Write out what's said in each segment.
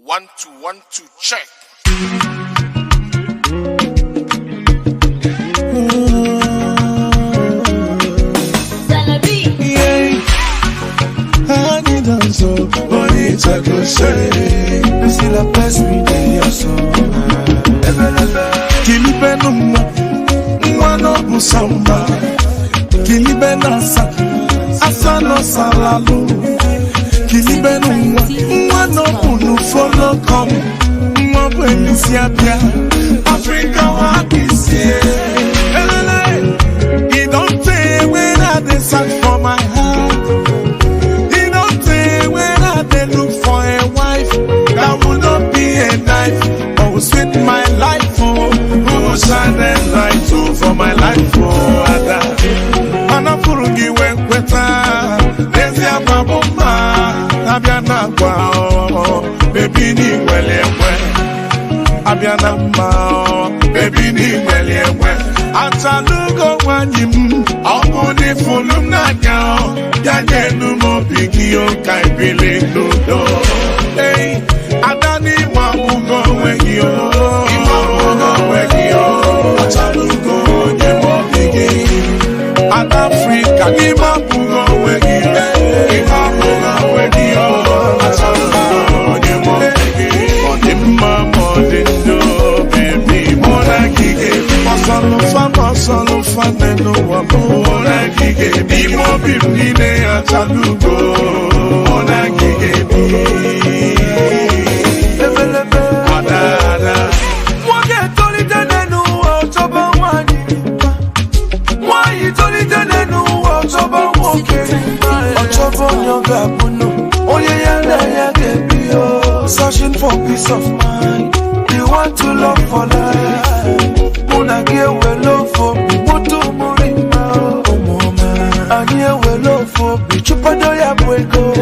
1 2 1 2 check. Anyidons, bonita crochet. Si Lopez mi de Kilibe no busamba. Kilibe nasa, asano salalu. Kilibe no bunu follow come. When Siapia, Africa Wakisi. He don't say when I decide for my heart. He don't say when I look for a wife. That will not be a knife. I will sweet my life for. Who will shine a light too for my life for Ada. Anafurugi wenkweta. Desi ababoma. Abiana kwa. Baby ni welewe. Abiana ma, baby ni welewe. Atalugo wanyim, omuni fulum na nyao. Yanyenu mo bigio kaibili nudo. Hey, adani mamugo wegio. Imamugo wegio. Atalugo nyemo bigi. Adafrika ni mamugo wegio. Imamugo wegio. Atalugo nyemo bigi. Solo fa neno wa mona gige bi mo bi ne atalugo mona gige bi lebelebe adala woge toli denenu otoba wani wai toli denenu otoba woge otoba nyoga bunu oye yala ya gebio searching for peace of mind you want to love for life. Una give we love for me, mutu murima, anye we love for me, chupado ya bwego,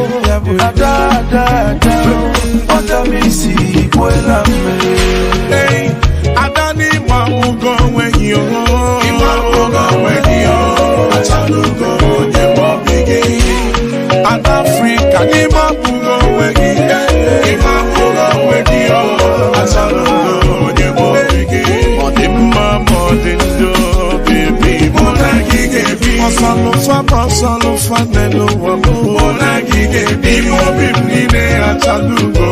ada, oda misi, kwela me. Hey, adani mamugo wenyo, imamugo wenyo, atalugo nyemo bigi, Adafrika imamugo wenyo, imamugo wenyo, atalugo nyemo bigi. Solo fa neno wa mo na gige bi mo bi ni ne atalugo